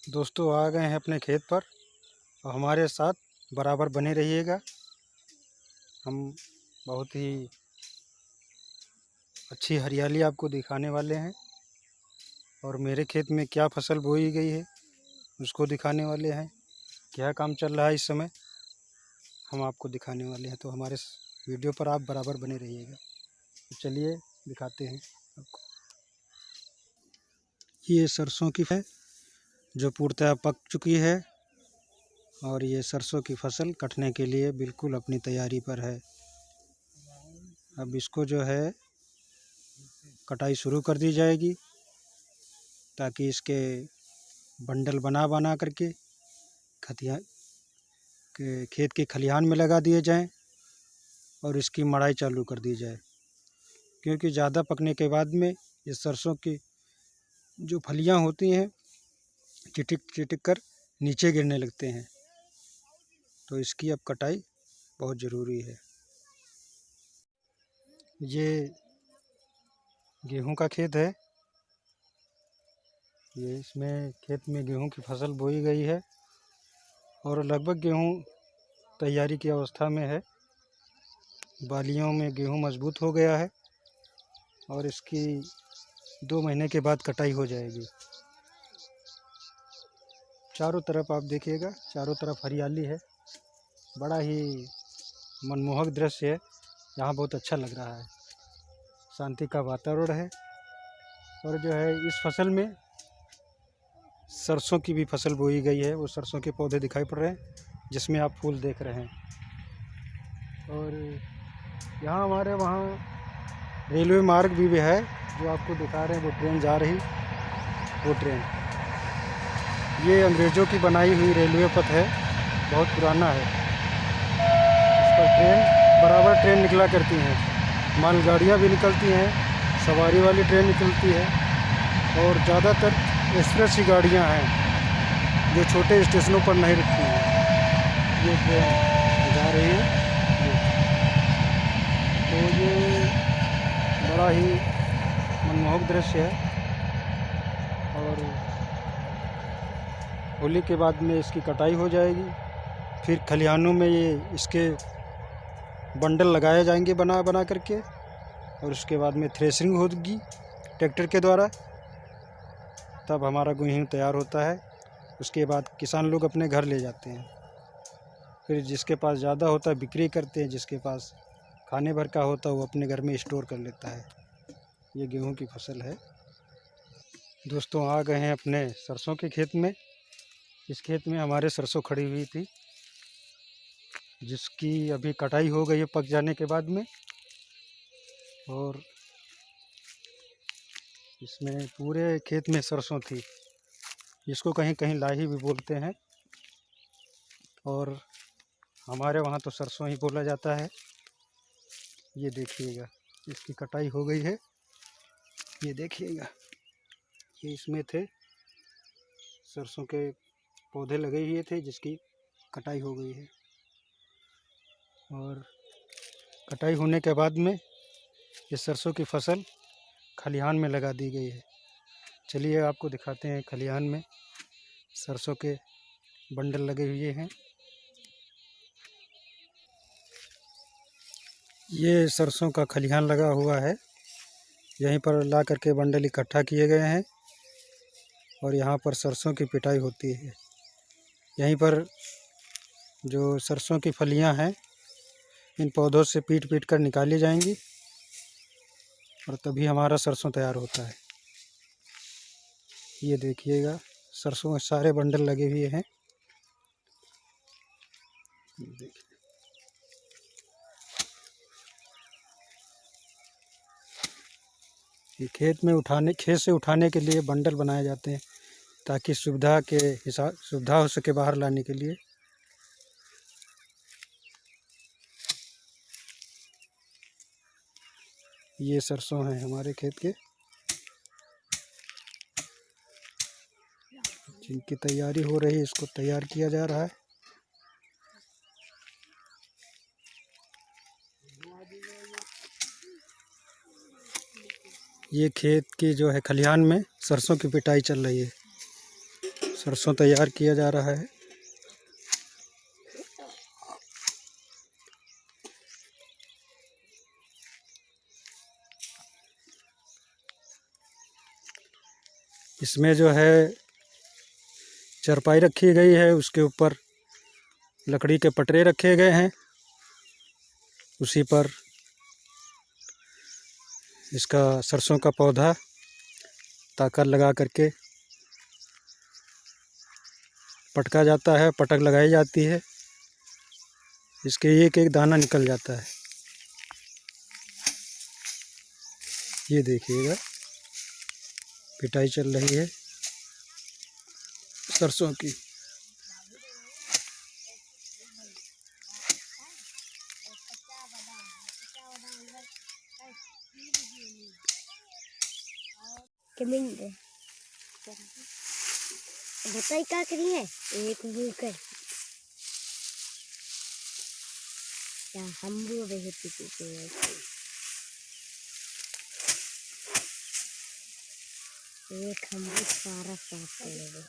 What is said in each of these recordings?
दोस्तों आ गए हैं अपने खेत पर और हमारे साथ बराबर बने रहिएगा। हम बहुत ही अच्छी हरियाली आपको दिखाने वाले हैं और मेरे खेत में क्या फसल बोई गई है उसको दिखाने वाले हैं। क्या काम चल रहा है इस समय हम आपको दिखाने वाले हैं, तो हमारे वीडियो पर आप बराबर बने रहिएगा। तो चलिए दिखाते हैं आपको। ये सरसों की है जो पूर्णतः पक चुकी है और ये सरसों की फसल कटने के लिए बिल्कुल अपनी तैयारी पर है। अब इसको जो है कटाई शुरू कर दी जाएगी ताकि इसके बंडल बना बना करके खेत के खलिहान में लगा दिए जाएं और इसकी मड़ाई चालू कर दी जाए, क्योंकि ज़्यादा पकने के बाद में ये सरसों की जो फलियां होती हैं चिटिक चिटिक कर नीचे गिरने लगते हैं, तो इसकी अब कटाई बहुत ज़रूरी है। ये गेहूं का खेत है। ये इसमें खेत में गेहूं की फसल बोई गई है और लगभग गेहूं तैयारी की अवस्था में है। बालियों में गेहूं मजबूत हो गया है और इसकी 2 महीने के बाद कटाई हो जाएगी। चारों तरफ आप देखिएगा, चारों तरफ हरियाली है। बड़ा ही मनमोहक दृश्य है। यहाँ बहुत अच्छा लग रहा है, शांति का वातावरण है। और जो है इस फसल में सरसों की भी फसल बोई गई है। वो सरसों के पौधे दिखाई पड़ रहे हैं जिसमें आप फूल देख रहे हैं। और यहाँ हमारे वहाँ रेलवे मार्ग भी है जो आपको दिखा रहे हैं। वो ट्रेन जा रही, वो ट्रेन ये अंग्रेज़ों की बनाई हुई रेलवे पथ है, बहुत पुराना है। इस पर बराबर ट्रेन निकला करती हैं, मालगाड़ियाँ भी निकलती हैं, सवारी वाली ट्रेन निकलती है और ज़्यादातर एक्सप्रेस ही गाड़ियाँ हैं जो छोटे स्टेशनों पर नहीं रुकती हैं। ये ट्रेन जा रही है। तो ये बड़ा ही मनमोहक दृश्य है। और होली के बाद में इसकी कटाई हो जाएगी। फिर खलिहानों में ये इसके बंडल लगाए जाएंगे बना बना करके, और उसके बाद में थ्रेशरिंग होगी ट्रैक्टर के द्वारा। तब हमारा गेहूं तैयार होता है। उसके बाद किसान लोग अपने घर ले जाते हैं। फिर जिसके पास ज़्यादा होता है बिक्री करते हैं, जिसके पास खाने भर का होता है वो अपने घर में स्टोर कर लेता है। ये गेहूं की फसल है। दोस्तों आ गए हैं अपने सरसों के खेत में। इस खेत में हमारे सरसों खड़ी हुई थी जिसकी अभी कटाई हो गई है पक जाने के बाद में। और इसमें पूरे खेत में सरसों थी। इसको कहीं कहीं लाही भी बोलते हैं और हमारे वहाँ तो सरसों ही बोला जाता है। ये देखिएगा, इसकी कटाई हो गई है। ये देखिएगा, ये इसमें थे सरसों के पौधे लगे हुए थे जिसकी कटाई हो गई है। और कटाई होने के बाद में ये सरसों की फसल खलिहान में लगा दी गई है। चलिए आपको दिखाते हैं खलिहान में सरसों के बंडल लगे हुए हैं। ये सरसों का खलिहान लगा हुआ है। यहीं पर ला करके बंडल इकट्ठा किए गए हैं और यहाँ पर सरसों की पिटाई होती है। यहीं पर जो सरसों की फलियां हैं इन पौधों से पीट पीट कर निकाली जाएंगी और तभी हमारा सरसों तैयार होता है। ये देखिएगा, सरसों में सारे बंडल लगे हुए हैं। देखिए, ये खेत से उठाने के लिए बंडल बनाए जाते हैं ताकि सुविधा हो सके बाहर लाने के लिए। ये सरसों हैं हमारे खेत के, जिनकी तैयारी हो रही है। इसको तैयार किया जा रहा है। ये खेत की जो है खलिहान में सरसों की पिटाई चल रही है। सरसों तैयार किया जा रहा है। इसमें जो है चारपाई रखी गई है, उसके ऊपर लकड़ी के पटरे रखे गए हैं, उसी पर इसका सरसों का पौधा ताकर लगा करके पटका जाता है, पटक लगाई जाती है। इसके एक एक दाना निकल जाता है। ये देखिएगा पिटाई चल रही है सरसों की। बताइए क्या करी है एक भूख क्या हम भी एक हम भी सारा साफ करेंगे।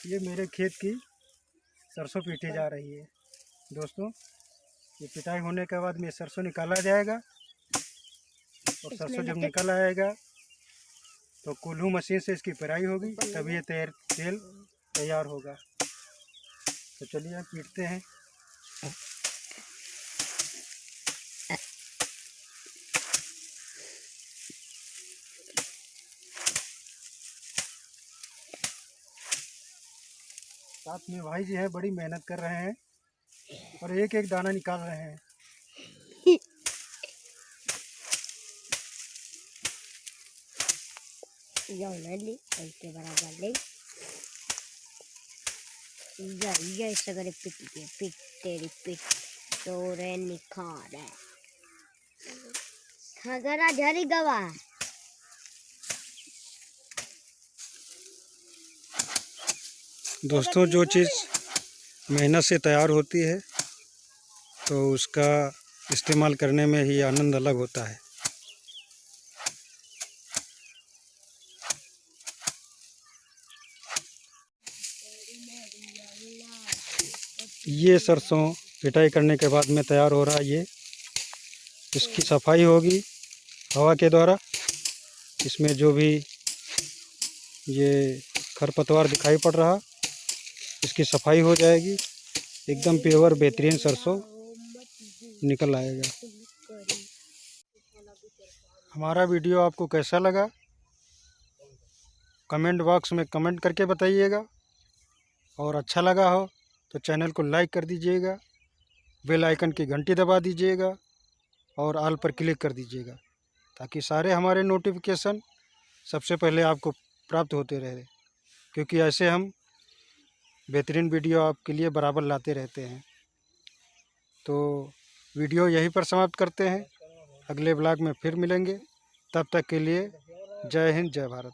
ये मेरे खेत की सरसों पीटी जा रही है दोस्तों। ये पिटाई होने के बाद में सरसों निकाला जाएगा और सरसों जब निकल आएगा तो कोल्हू मशीन से इसकी पेराई होगी, तभी ये तेल तैयार होगा। तो चलिए हम पीटते हैं। साथ में भाई जी हैं, बड़ी मेहनत कर रहे हैं और एक एक दाना निकाल रहे हैं। इसके बराबर ले ये सगरे पिट तेरी पिट तोरे निखार है खगरा झरी गवा। दोस्तों जो चीज़ मेहनत से तैयार होती है तो उसका इस्तेमाल करने में ही आनंद अलग होता है। ये सरसों पिटाई करने के बाद में तैयार हो रहा है। ये इसकी सफाई होगी हवा के द्वारा। इसमें जो भी ये खरपतवार दिखाई पड़ रहा, इसकी सफाई हो जाएगी। एकदम प्योर बेहतरीन सरसों निकल आएगा। हमारा वीडियो आपको कैसा लगा कमेंट बॉक्स में कमेंट करके बताइएगा, और अच्छा लगा हो तो चैनल को लाइक कर दीजिएगा, बेल आइकन की घंटी दबा दीजिएगा और ऑल पर क्लिक कर दीजिएगा, ताकि सारे हमारे नोटिफिकेशन सबसे पहले आपको प्राप्त होते रहे, क्योंकि ऐसे हम बेहतरीन वीडियो आपके लिए बराबर लाते रहते हैं। तो वीडियो यहीं पर समाप्त करते हैं, अगले ब्लॉग में फिर मिलेंगे। तब तक के लिए जय हिंद जय भारत।